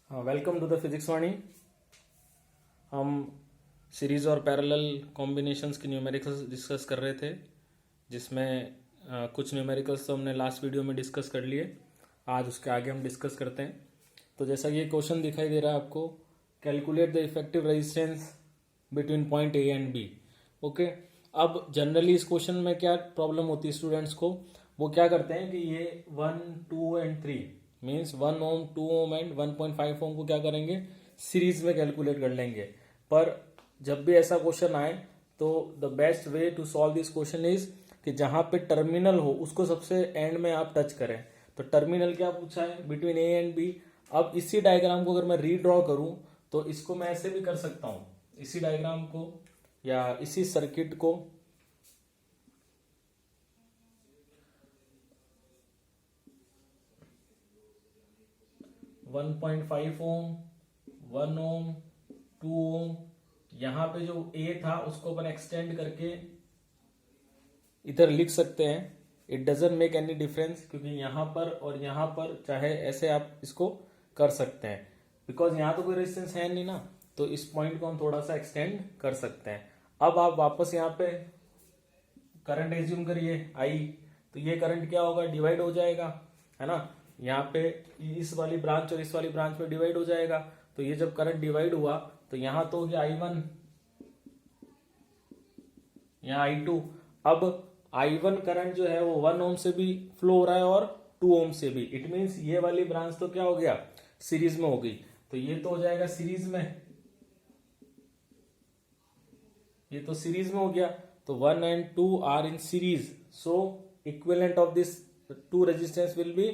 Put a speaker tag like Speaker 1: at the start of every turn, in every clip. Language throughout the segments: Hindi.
Speaker 1: वेलकम टू द फिजिक्स वाणी। हम सीरीज और पैरेलल कॉम्बिनेशंस की न्यूमेरिकल्स डिस्कस कर रहे थे, जिसमें कुछ न्यूमेरिकल्स तो हमने लास्ट वीडियो में डिस्कस कर लिए। आज उसके आगे हम डिस्कस करते हैं। तो जैसा ये क्वेश्चन दिखाई दे रहा है आपको, calculate the effective resistance between point A and B. Okay, अब जनरली इस क्वेश्चन में क्या प्रॉब्लम होती है स्टूडेंट्स को, वो क्या करते हैं कि ये 1, 2 and 3 means 1 ohm, 2 ohm and 1.5 ohm को क्या करेंगे, सीरीज में कैलकुलेट कर लेंगे। पर जब भी ऐसा क्वेश्चन आए तो the best way to solve this question is कि जहां पे टर्मिनल हो उसको सबसे एंड में आप टच करें। तो टर्मिनल क्या पूछा है, बिटवीन ए एंड बी। अब इसी डायग्राम को अगर मैं रीड्रॉ करूं तो इसको मैं ऐसे भी कर सकता हूं, इसी डायग्राम को या इसी सर्किट को 1.5 ओम, 1 ओम, 2 ओम, यहां पे जो ए था उसको अपन एक्सटेंड करके इधर लिख सकते हैं। It doesn't make any difference, क्योंकि यहां पर और यहां पर चाहे ऐसे आप इसको कर सकते हैं, बिकॉज यहां तो कोई रेजिस्टेंस है नहीं ना। तो इस पॉइंट को हम थोड़ा सा एक्सटेंड कर सकते हैं। अब आप वापस यहाँ पे करंट एज्यूम करिए आई, तो ये करंट क्या होगा, डिवाइड हो जाएगा, है ना। यहाँ पे इस वाली ब्रांच और इस वाली ब्रांच में डिवाइड हो जाएगा। तो ये जब करंट डिवाइड हुआ तो यहां तो हो गया I1, यहाँ I2। अब I1 करंट जो है वो 1 ओम से भी फ्लो हो रहा है और 2 ओम से भी। इट मीन्स ये वाली ब्रांच तो क्या हो गया, सीरीज में हो गई। तो ये तो हो जाएगा सीरीज में, ये तो सीरीज में हो गया। तो 1 and 2 are in series, so equivalent of this two resistance will be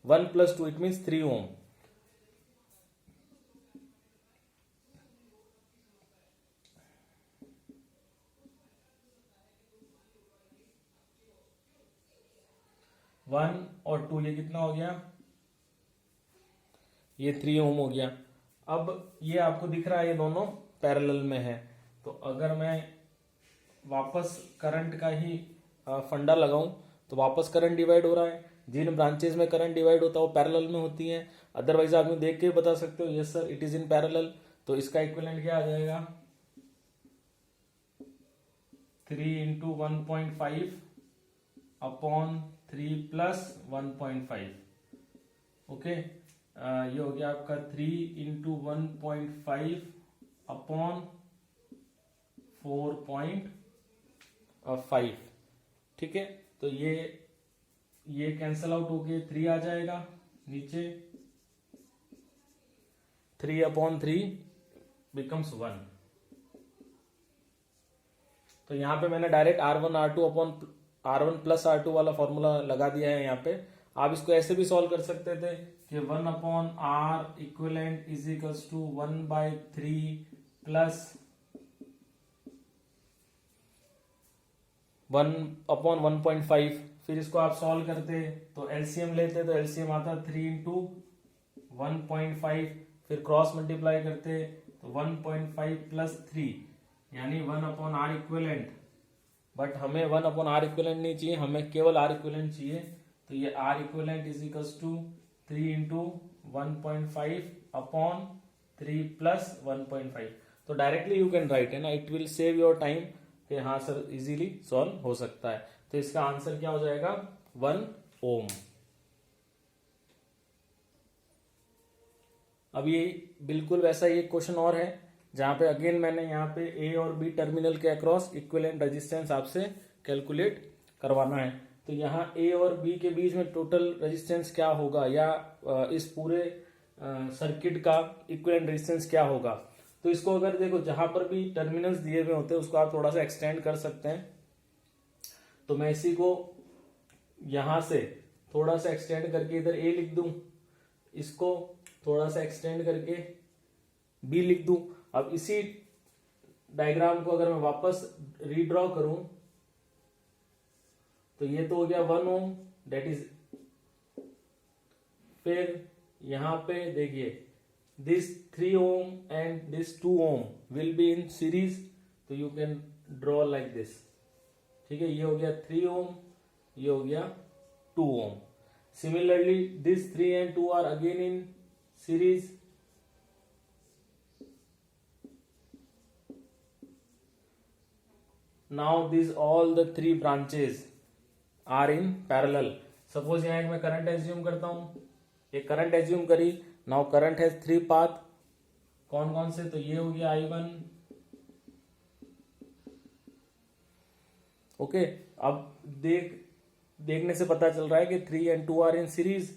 Speaker 1: 1 + 2, it means 3 ohm. One और 2, ये कितना हो गया, ये 3 ओम हो गया। अब ये आपको दिख रहा है ये दोनों पैरेलल में है। तो अगर मैं वापस करंट का ही फंडा लगाऊं तो वापस करंट डिवाइड हो रहा है। जिन ब्रांचेस में करंट डिवाइड होता है वो पैरेलल में होती हैं। अदरवाइज आप देख के बता सकते हो, yes sir it is in parallel. तो इसका इक्विवेलेंट क्या आ जाएगा, 3 × 1.5 अपॉन 3 + 1.5। ओके, ये हो गया आपका 3 × 1.5 अपॉन 4.5। ठीक है, तो ये कैंसल आउट होके 3 आ जाएगा नीचे, 3/3 बिकम्स 1। तो यहां पे मैंने direct R1 R2 upon R1 + R2 वाला फॉर्मूला लगा दिया है यहाँ पे। आप इसको ऐसे भी सॉल्व कर सकते थे कि 1/R equivalent is equals to 1/3 plus 1/1.5। फिर इसको आप सॉल्व करते तो एलसीएम लेते तो एलसीएम आता 3 × 1.5, फिर क्रॉस मल्टीप्लाई करते तो 1.5 + 3 यानी 1/R इक्विवेलेंट। बट हमें 1/R इक्विवेलेंट नहीं चाहिए, हमें केवल R इक्विवेलेंट चाहिए। तो ये R equivalent is equals to 3 × 1.5 upon 3 + 1.5। तो डायरेक्टली यू कैन राइट, है ना, it will save your time कि हाँ सर इजीली सॉल्व हो सकता है। तो इसका आंसर क्या हो जाएगा, 1 ओम। अब ये बिल्कुल वैसा ही एक क्वेश्चन और है, जहां पे अगेन मैंने यहाँ पे ए और बी टर्मिनल के अक्रॉस इक्विवेलेंट रेजिस्टेंस आपसे कैलकुलेट करवाना है। तो यहाँ ए और बी के बीच में टोटल रेजिस्टेंस क्या होगा, या इस पूरे सर्किट का इक्विवेलेंट रेजिस्टेंस क्या होगा। तो इसको अगर देखो, जहां पर भी टर्मिनल्स दिए हुए होते हैं उसको आप थोड़ा सा एक्सटेंड कर सकते हैं। तो मैं इसी को यहां से थोड़ा सा एक्सटेंड करके इधर ए लिख दूं, इसको थोड़ा सा एक्सटेंड करके बी लिख दूं। अब इसी डायग्राम को अगर मैं वापस रीड्रॉ करूं तो ये तो हो गया 1 ओम, दैट इज। फिर यहां पे देखिए this 3 ohm and this 2 ohm will be in series, तो you can draw like this. ठीक है, ये हो गया 3 ओम, ये हो गया 2 ohm. Similarly, these 3 and 2 are again in series, now this all the 3 branches are in parallel. Suppose यहाँ एक मैं करंट एज्यूम करता हूं, एक करंट एज्यूम करी। नाउ करंट हैज 3 पाथ, कौन कौन से, तो ये हो गया I1। ओके, अब देखने से पता चल रहा है कि 3 and 2 are in series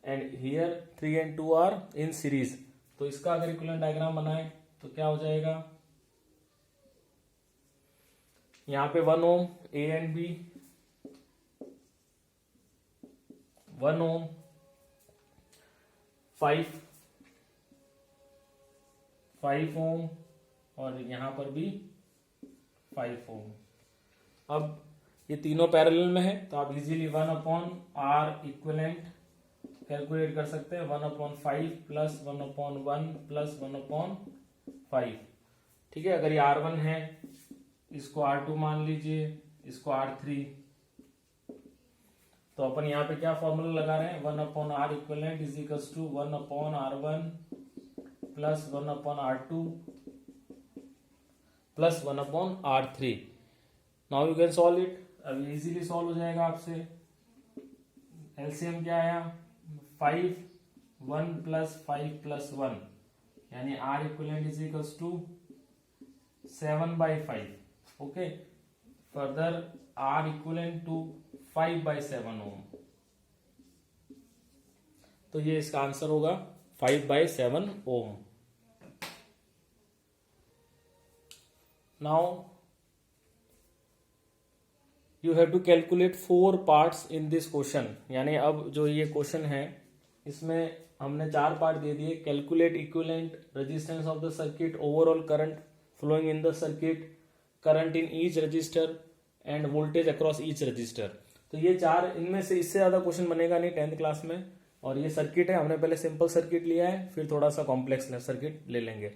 Speaker 1: and here 3 and 2 are in series. तो इसका अगर इक्विवेलेंट डायग्राम बनाए तो क्या हो जाएगा, यहां पे 1 ओम A एंड B, 1 ओम 5 ओम और यहां पर भी 5 ओम। अब ये तीनों पैरेलल में है तो आप इजीली 1/R इक्विवेलेंट कैलकुलेट कर सकते हैं। 1/5 प्लस 1/1 प्लस 1/5। ठीक है, अगर ये R1 है इसको R2 मान लीजिए, इसको R3, तो अपन यहाँ पे क्या फॉर्मूला लगा रहे हैं, 1/R equivalent is equals to 1/R1 plus 1/R2 plus 1/R3। Now you can solve it. अब इजीली सॉल्व हो जाएगा आपसे। एलसीएम क्या आया, 5 1 प्लस 5 प्लस 1 यानी R equivalent is equals to 7/5। Okay, further R equivalent to 5/7 ohm. तो ये इसका आंसर होगा 5/7 ohm. Now you have to calculate 4 parts in this question. यानी अब जो ये क्वेश्चन है इसमें हमने 4 पार्ट दे दिए। Calculate equivalent resistance of the circuit, overall current flowing in the circuit, current in each resistor and voltage across each resistor. तो ये 4, इनमें से इससे ज्यादा क्वेश्चन बनेगा नहीं 10th क्लास में। और ये सर्किट है, हमने पहले सिंपल सर्किट लिया है, फिर थोड़ा सा कॉम्प्लेक्स सर्किट ले लेंगे।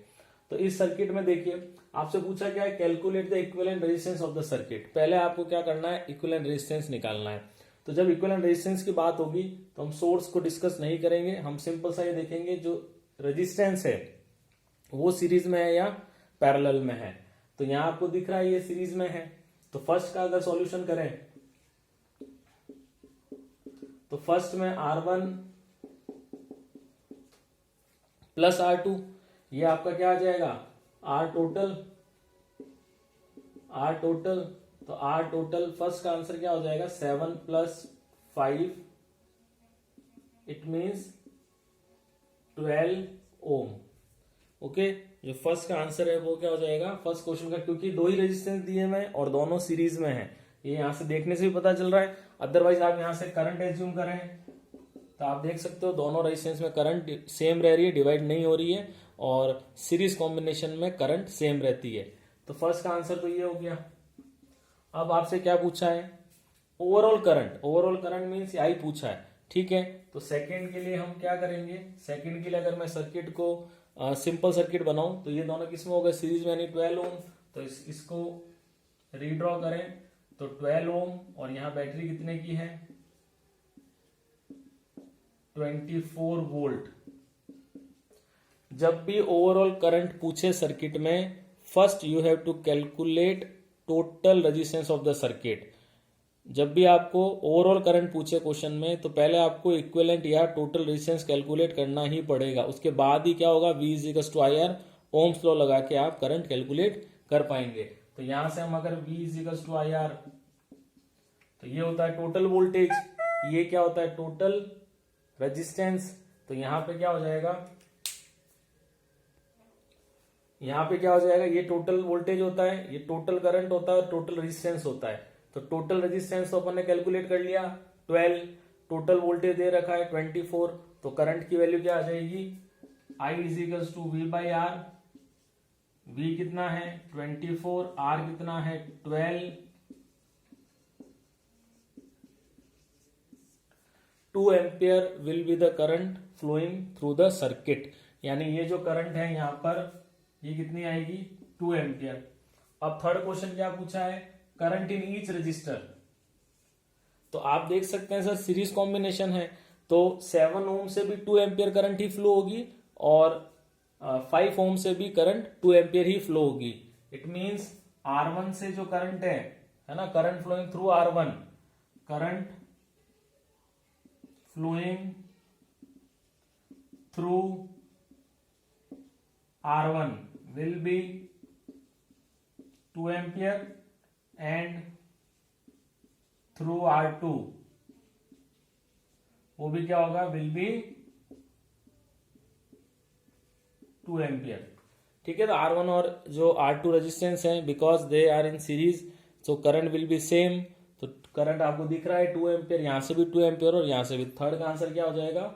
Speaker 1: तो इस सर्किट में देखिए आपसे पूछा क्या है, calculate the equivalent resistance of the circuit. पहले आपको क्या करना है, इक्विवेलेंट रेजिस्टेंस निकालना है। तो जब इक्विवेलेंट रेजिस्टेंस की बात होगी तो हम सोर्स को डिस्कस नहीं करेंगे, हम सिंपल सा ये देखेंगे जो रेजिस्टेंस है वो सीरीज में है या पैरेलल में है। तो यहां आपको दिख रहा है ये सीरीज में है। तो फर्स्ट का अगर सॉल्यूशन करें तो फर्स्ट में R1 प्लस R2, ये आपका क्या आ जाएगा, R टोटल। तो R टोटल फर्स्ट का आंसर क्या हो जाएगा, 7 plus 5, it means 12 ohm. Okay, जो फर्स्ट का आंसर है वो क्या हो जाएगा, फर्स्ट क्वेश्चन का, क्योंकि 2 ही रेजिस्टेंस दिए हुए हैं और दोनों सीरीज में है, ये यहां से देखने से भी पता चल रहा है। अदरवाइज आप यहां से करंट एज्यूम करें तो आप देख सकते हो दोनों रेजिस्टेंस में करंट सेम रह रही है, डिवाइड नहीं हो रही है, और सीरीज कॉम्बिनेशन में करंट सेम रहती है। तो फर्स्ट का आंसर तो ये हो गया। अब आपसे क्या पूछा है, ओवरऑल करंट मीन्स यही पूछा है। ठीक है, तो सेकंड के लिए हम क्या करेंगे, सेकंड के लिए अगर मैं सर्किट को सिंपल सर्किट बनाऊं तो ये दोनों किसमें हो गए, सीरीज में, यानी 12 ओम। तो इसको रीड्रॉ करें तो 12 ओम, और यहां बैटरी कितने की है, 24 वोल्ट। जब भी ओवरऑल करंट पूछे सर्किट में, first you have to calculate total resistance of the circuit. जब भी आपको ओवरऑल करंट पूछे क्वेश्चन में तो पहले आपको इक्विवेलेंट या टोटल रेजिस्टेंस कैलकुलेट करना ही पड़ेगा, उसके बाद ही क्या होगा, V = IR, ओम्स लॉ लगा के आप करंट कैलकुलेट कर पाएंगे। तो यहां से हम अगर V = IR, तो ये होता है टोटल वोल्टेज, ये क्या होता है, टोटल रेजिस्टेंस। तो यहां पे क्या हो जाएगा, ये टोटल वोल्टेज होता है, ये टोटल करंट होता है और टोटल रेजिस्टेंस होता है। तो टोटल रेजिस्टेंस तो अपन ने कैलकुलेट कर लिया 12, टोटल वोल्टेज दे रखा है 24, तो करंट की वैल्यू क्या आ जाएगी, I = V/R। V कितना है 24, R कितना है 12, 2 ampere will be the current flowing through the circuit. यानी ये जो करंट है यहां पर, ये कितनी आएगी, 2 एम्पियर। अब थर्ड क्वेश्चन क्या पूछा है, करंट इन ईच रजिस्टर। तो आप देख सकते हैं सर सीरीज कॉम्बिनेशन है, तो 7 ओम से भी 2 एम्पियर करंट ही फ्लो होगी और 5 ओम से भी करंट 2 एम्पियर ही फ्लो होगी। इट मींस R1 से जो करंट है ना, current flowing through R1, current flowing through R1 will be 2 ampere and through R2 वो भी क्या होगा, will be 2 ampere। ठीक है, तो R1 और जो R2 रेजिस्टेंस है, because they are in series, so current will be same. तो करंट आपको दिख रहा है 2 एम्पियर, यहां से भी 2 एम्पियर और यहां से भी। थर्ड का आंसर क्या हो जाएगा।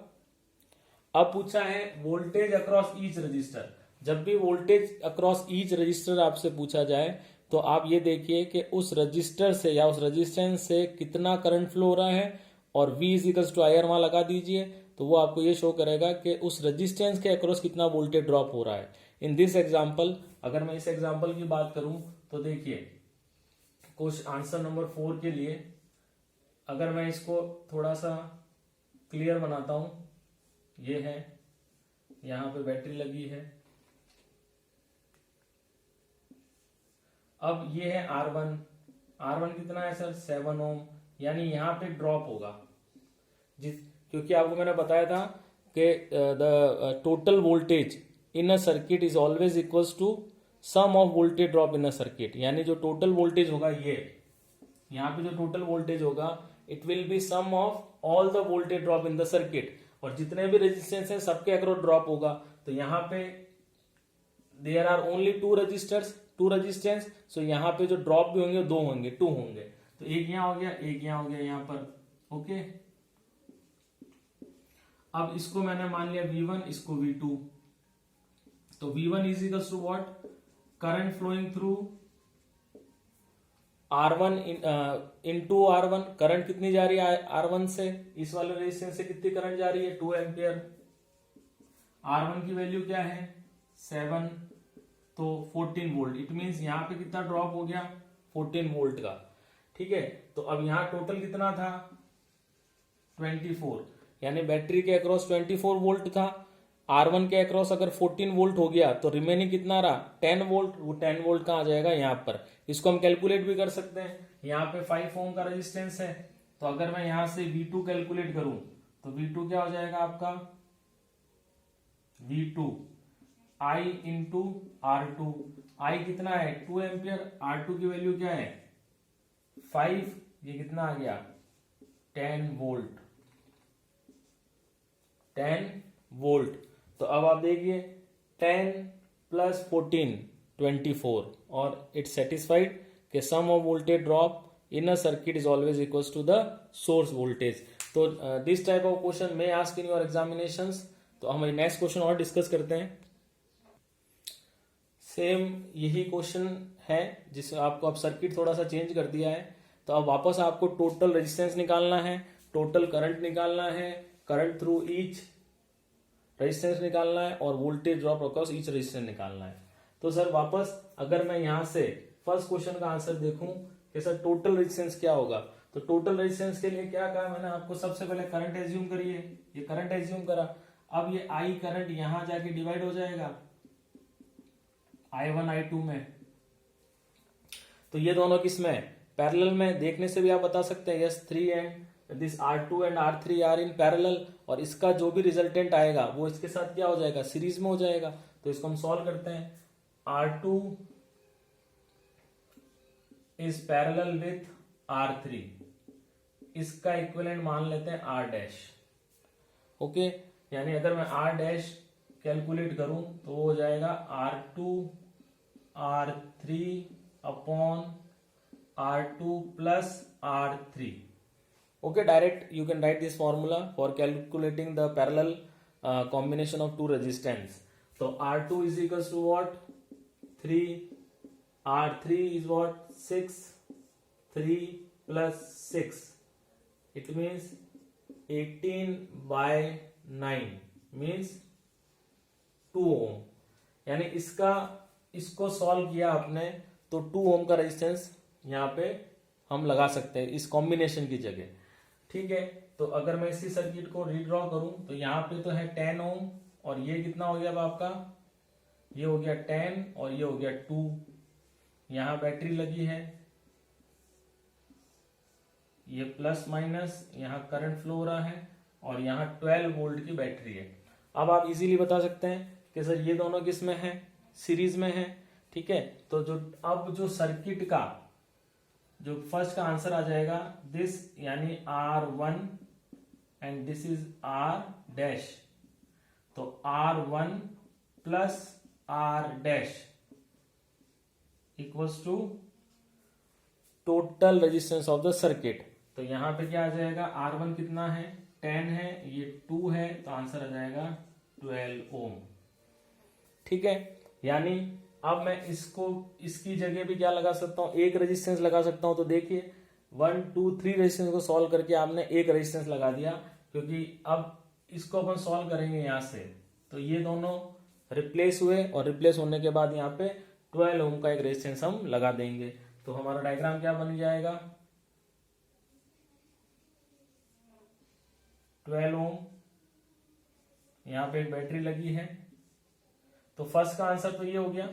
Speaker 1: अब पूछा है वोल्टेज अक्रॉस ईच रजिस्टर। जब भी वोल्टेज अक्रॉस ईच रजिस्टर आपसे पूछा जाए तो आप ये देखिए कि उस रजिस्टर से या उस रेजिस्टेंस से कितना करंट फ्लो हो रहा है, और V इजिकल्स टू IR वहां लगा दीजिए, तो वो आपको ये शो करेगा कि उस रेजिस्टेंस के अक्रॉस कितना वोल्टेज ड्रॉप हो रहा है। इन दिस एग्जाम्पल, अगर मैं इस एग्जाम्पल की बात करूं तो देखिए, कुछ आंसर नंबर 4 के लिए अगर मैं इसको थोड़ा सा क्लियर बनाता हूं, ये है, यहां पे बैटरी लगी है, अब ये है R1, R1 कितना है सर, 7 ओम, यानी यहां पे ड्रॉप होगा, क्योंकि आपको मैंने बताया था कि the total voltage in a circuit is always equals to sum of voltage drop in a circuit. यानी जो टोटल वोल्टेज होगा, ये यहाँ पे जो टोटल वोल्टेज होगा, it will be sum of all the voltage drop in the circuit, और जितने भी रेजिस्टेंस है सबके अक्रॉस ड्रॉप होगा। तो यहाँ पे there are only two resistance, so यहाँ पे जो ड्रॉप भी होंगे 2 होंगे, 2 होंगे। तो एक यहाँ हो गया, एक यहाँ हो गया, यहाँ पर ओके। अब इसको मैंने मान लिया V1, इसको V2, तो V1 is equals to what, current flowing through R1 into R1, current कितनी जा रही है R1 से, इस वाले रेजिस्टेंस से कितनी करंट जा रही है, 2 एम्पियर। R1 की वैल्यू क्या है, 7, तो 14 वोल्ट, इट मींस यहाँ पे कितना ड्रॉप हो गया, 14 वोल्ट का। ठीक है, तो अब यहाँ टोटल कितना था, 24, यानी बैटरी के अक्रॉस 24 वोल्ट था। R1 के अक्रॉस अगर 14 वोल्ट हो गया तो रिमेनिंग कितना रहा, 10 वोल्ट। वो 10 वोल्ट कहाँ आ जाएगा, यहाँ पर। इसको हम कैलकुलेट भी कर सकते हैं, यहाँ पे 5 ओम का रेजिस्टेंस है, तो अगर मैं यहां से V2 कैलकुलेट करूं तो V2 क्या हो जाएगा आपका, V2 I into R2, I कितना है 2 एम्पियर, R2 की वैल्यू क्या है 5, ये कितना आ गया 10 वोल्ट, 10 वोल्ट। तो अब आप देखिए 10 प्लस 14 24, और इट्स सेटिस्फाइड कि sum of voltage drop in a circuit is always equals to the source voltage. तो this type of question may ask in your examinations. तो हम नेक्स्ट क्वेश्चन और डिस्कस करते हैं। सेम यही क्वेश्चन है जिसमें आपको अब सर्किट थोड़ा सा चेंज कर दिया है। तो अब वापस आपको टोटल रेजिस्टेंस निकालना है, टोटल करंट निकालना है, करंट थ्रू ईच रेजिस्टेंस निकालना है, और voltage drop across each resistance निकालना है। तो सर वापस अगर मैं यहां से फर्स्ट क्वेश्चन का आंसर देखूं कि सर टोटल रेजिस्टेंस क्या होगा, तो टोटल रेजिस्टेंस के लिए क्या कहा मैंने आपको, सबसे पहले करंट एज्यूम करिए, ये करंट एज्यूम करा। अब ये I करंट यहां जाके डिवाइड हो जाएगा I1 I2 में, तो ये दोनों किस में, पैरेलल में। देखने से भी आप बता सकते हैं yes 3 and this R2 and R3 are in parallel, और इसका जो भी रिजल्टेंट आएगा वो इसके साथ क्या हो जाएगा, सीरीज में हो जाएगा। तो इसको हम सॉल्व करते हैं, R2 is parallel with R3, इसका इक्विवेलेंट मान लेते हैं R डैश, ओके। यानी अगर मैं R डैश कैलकुलेट करूं तो वो हो जाएगा R2 R3 upon R2 plus R3, okay. Direct you can write this formula for calculating the parallel combination of two resistance. So R2 is equals to what, 3, R3 is what, 6, 3 plus 6, it means 18 by 9 means 2 ओम। यानी इसको सॉल्व किया आपने तो 2 ओम का रेजिस्टेंस यहाँ पे हम लगा सकते हैं इस कॉम्बिनेशन की जगह, ठीक है। तो अगर मैं इसी सर्किट को रीड्रॉ करूं तो यहाँ पे तो है 10 ओम, और ये कितना हो गया अब आपका, ये हो गया 10 और ये हो गया 2, यहां बैटरी लगी है, ये प्लस माइनस, यहां करंट फ्लो हो रहा है और यहां 12 वोल्ट की बैटरी है। अब आप इजीली बता सकते हैं कि सर ये दोनों किस में है, सीरीज में है। ठीक है, तो जो सर्किट का जो फर्स्ट का आंसर आ जाएगा दिस, यानी R1 and this is R dash, तो R1 plus R dash equals to total resistance of the circuit. तो यहां पे क्या आ जाएगा, R1 कितना है 10 है, ये 2 है, तो आंसर आ जाएगा 12 ओम। ठीक है, यानी अब मैं इसकी जगह भी क्या लगा सकता हूं, एक रेजिस्टेंस लगा सकता हूं। तो देखिए 1 2 3 रेजिस्टेंस को सॉल्व करके आपने एक रेजिस्टेंस लगा दिया, क्योंकि अब इसको अपन सॉल्व करेंगे यहां से, तो ये दोनों रिप्लेस हुए और रिप्लेस होने के बाद यहाँ पे 12 ओम का एक रेजिस्टेंस हम लगा देंगे। तो हमारा डायग्राम क्या बन जाएगा, 12 ओम, यहां पे एक बैटरी लगी है। तो फर्स्ट का आंसर तो ये हो गया।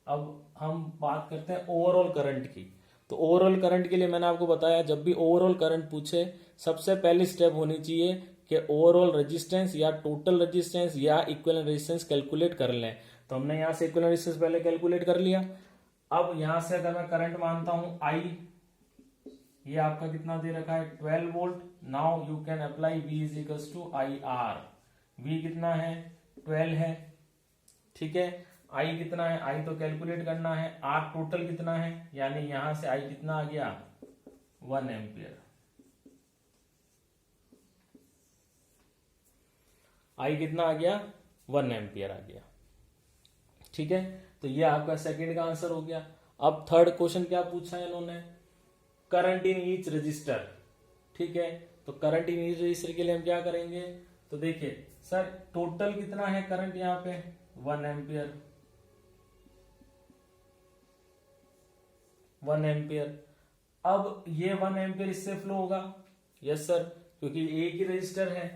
Speaker 1: अब हम बात करते हैं ओवरऑल करंट की। तो ओवरऑल करंट के लिए मैंने आपको बताया, जब भी ओवरऑल करंट पूछे सबसे पहली स्टेप होनी चाहिए कि ओवरऑल रेजिस्टेंस या टोटल रेजिस्टेंस या इक्विवेलेंट रेजिस्टेंस कैलकुलेट कर लें। तो हमने यहां से इक्विवेलेंट रेजिस्टेंस पहले कैलकुलेट कर लिया। अब यहां से अगर मैं करंट मानता हूं I, ये आपका कितना दे रखा है 12 volt. Now you can apply V is equals to IR। V कितना है 12 है, ठीक है। I कितना है, I तो कैलकुलेट करना है। R टोटल कितना है, यानी यहां से I कितना आ गया 1 एम्पियर। I कितना आ गया 1 एम्पियर आ गया। ठीक है, तो ये आपका सेकंड का आंसर हो गया। अब थर्ड क्वेश्चन क्या पूछा है इन्होंने, करंट इन ईच रजिस्टर। ठीक है, तो करंट इन ईच रजिस्टर के लिए हम क्या करेंगे, तो देखिए सर टोटल कितना है करंट यहाँ पे 1 एम्पियर, 1 एम्पियर। अब ये 1 एम्पियर इससे फ्लो होगा, यस सर, क्योंकि एक ही रजिस्टर है।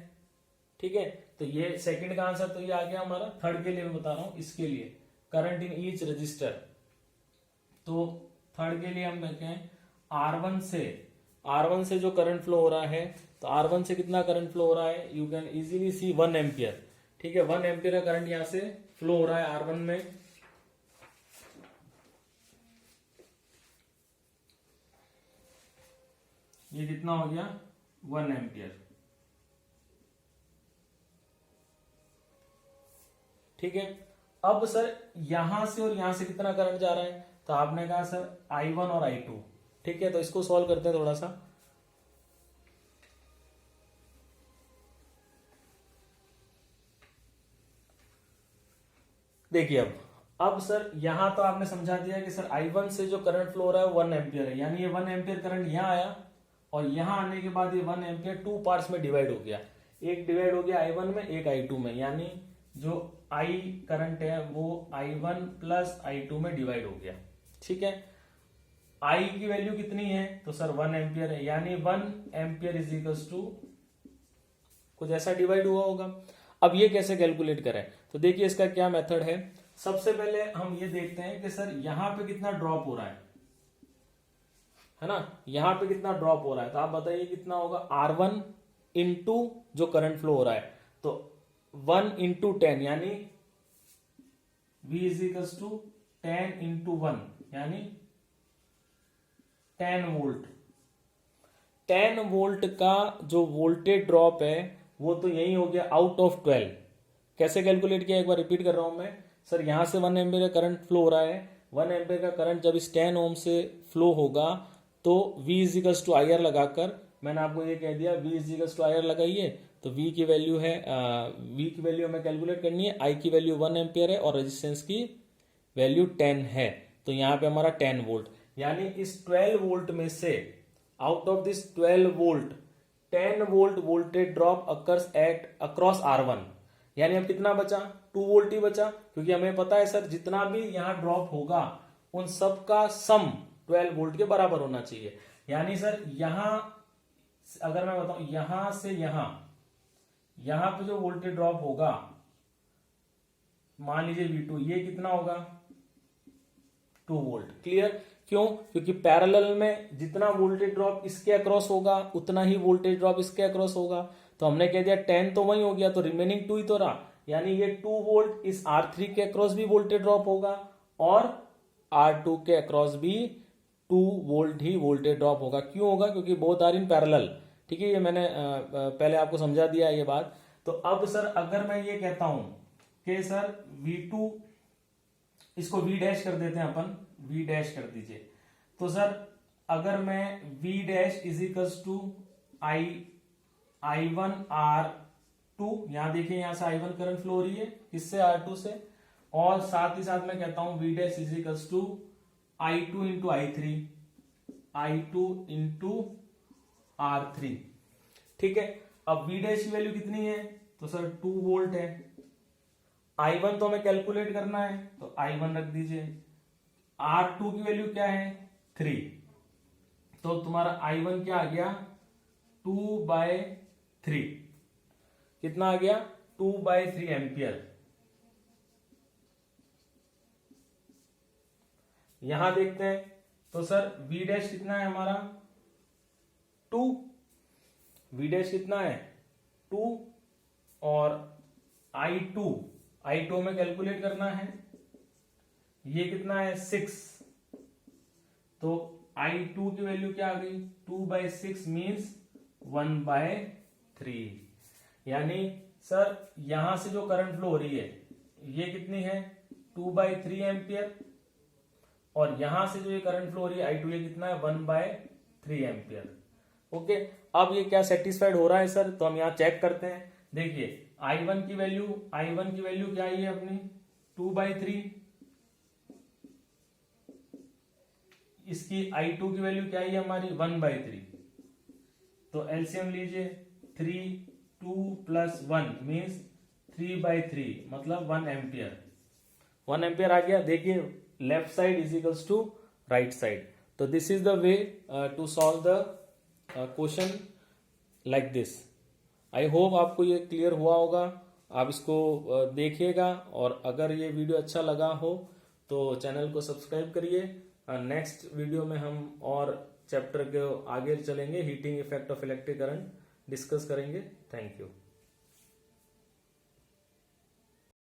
Speaker 1: ठीक है, तो ये सेकंड का आंसर तो ये आ गया हमारा। थर्ड के लिए मैं बता रहा हूं, इसके लिए करंट इन ईच रजिस्टर। तो थर्ड के लिए हम कहते हैं R1 से जो करंट फ्लो हो रहा है, तो R1 से कितना करंट फ्लो हो रहा है, you can easily C 1 ampere. ठीक है, 1 एम्पियर का करंट यहां से फ्लो हो रहा है R1 में। ये कितना हो गया 1 एम्पियर। ठीक है, अब सर यहां से और यहां से कितना करंट जा रहा है, तो आपने कहा सर I1 और I2। ठीक है, तो इसको सॉल्व करते हैं थोड़ा सा। देखिए अब सर यहां तो आपने समझा दिया कि सर I1 से जो करंट फ्लो हो रहा है 1 एम्पियर है, यानी ये 1 एम्पियर करंट यहां आया और यहां आने के बाद ये 1 एम्पियर 2 पार्ट्स में डिवाइड हो गया। एक डिवाइड हो गया I1 में, एक I2 में, यानी जो I करंट है वो I1 प्लस I2 में डिवाइड हो गया। ठीक है, I की वैल्यू कितनी है, तो सर 1 एम्पियर है, यानी 1 एम्पियर इज इक्वल्स टू कुछ ऐसा डिवाइड हुआ होगा। अब ये कैसे कैलकुलेट करें, तो देखिए इसका क्या मेथड है। सबसे पहले हम ये देखते हैं कि सर यहां पे कितना ड्रॉप हो रहा है ना, यहां पे कितना ड्रॉप हो रहा है, तो आप बताइए कितना होगा R1 इंटू जो करंट फ्लो हो रहा है, तो 1 इंटू 10, यानी V is equals to 10 into 1, यानी 10 वोल्ट। 10 वोल्ट का जो वोल्टेज ड्रॉप है वो तो यही हो गया आउट ऑफ 12। कैसे कैलकुलेट किया, एक बार रिपीट कर रहा हूं मैं। सर यहां से 1 एम्पियर का करंट फ्लो हो रहा है, 1 एम्पियर का करंट जब इस 10 ओम से फ्लो होगा तो V is equals to IR लगाकर मैंने आपको ये कह दिया V is equals to IR लगाइए, तो V की वैल्यू है V की वैल्यू हमें कैलकुलेट करनी है। I की वैल्यू 1 एम्पियर है और रेजिस्टेंस की वैल्यू 10 है, तो यहाँ पे हमारा 10 वोल्ट, यानी इस 12 वोल्ट में से out of this 12 volt 10 volt voltage drop occurs at across R1, यानी अब कितना बचा 2 वोल्ट ही बचा, क्योंकि हमें पता है सर जितना भी यहाँ ड्रॉप होगा उन सब का सम 12 वोल्ट के बराबर होना चाहिए। यानी सर यहां अगर मैं बताऊं यहां से यहां पे जो वोल्टेज ड्रॉप होगा, मान लीजिए V2, ये कितना होगा 2 वोल्ट। क्लियर? क्यों? क्योंकि पैरेलल में जितना वोल्टेज ड्रॉप इसके अक्रॉस होगा उतना ही वोल्टेज ड्रॉप इसके अक्रॉस होगा। तो हमने कह दिया 10 तो वही हो गया, तो रिमेनिंग 2 ही तो रहा, यानी ये 2 वोल्ट इस R3 के अक्रॉस भी वोल्टेज ड्रॉप होगा और R2 के अक्रॉस भी 2 वोल्ट ही वोल्टेज ड्रॉप होगा। क्यों होगा? क्योंकि बोथ आर इन पैरेलल। ठीक है, ये मैंने पहले आपको समझा दिया ये बात। तो अब सर अगर मैं ये कहता हूं कि सर V2, इसको V डैश कर देते हैं अपन, V डैश कर दीजिए। तो सर अगर मैं V dash is equals to I1 R2, यहां देखिए यहां से I1 करंट फ्लो हो रही है, किससे? R2 से। और साथ ही साथ मैं कहता हूं V dash is equals to I2 into I3, I2 into R3। ठीक है, अब V डैश की वैल्यू कितनी है? तो सर 2 वोल्ट है। I1 तो हमें कैलकुलेट करना है, तो I1 रख दीजिए। R2 की वैल्यू क्या है? 3। तो तुम्हारा I1 क्या आ गया? 2/3। कितना आ गया? 2/3 एम्पियर। यहां देखते हैं, तो सर V डैश कितना है हमारा? 2। V डैश कितना है? 2। और I2 में कैलकुलेट करना है, ये कितना है? 6। तो I2 की वैल्यू क्या आ गई? 2/6 मीन्स 1/3। यानी सर यहां से जो करंट फ्लो हो रही है ये कितनी है? 2/3 एम्पियर। और यहां से जो ये करंट फ्लो हो रही है I2, ये कितना है? 1/3 एम्पियर। ओके, अब ये क्या सेटिस्फाइड हो रहा है सर? तो हम यहां चेक करते हैं। देखिए I1 की वैल्यू क्या आई है अपनी? 2/3। इसकी I2 की वैल्यू क्या आई है हमारी? 1/3। तो एलसीएम लीजिए, 3 2 + 1 मीन्स 3/3, मतलब 1 एम्पियर। 1 एम्पियर आ गया। देखिए left side is equals to right side. तो this is the way to solve the question like this. I hope आपको ये क्लियर हुआ होगा। आप इसको देखिएगा, और अगर ये वीडियो अच्छा लगा हो तो चैनल को सब्सक्राइब करिए। नेक्स्ट वीडियो में हम और चैप्टर के आगे चलेंगे, heating effect of electric current discuss करेंगे। Thank you.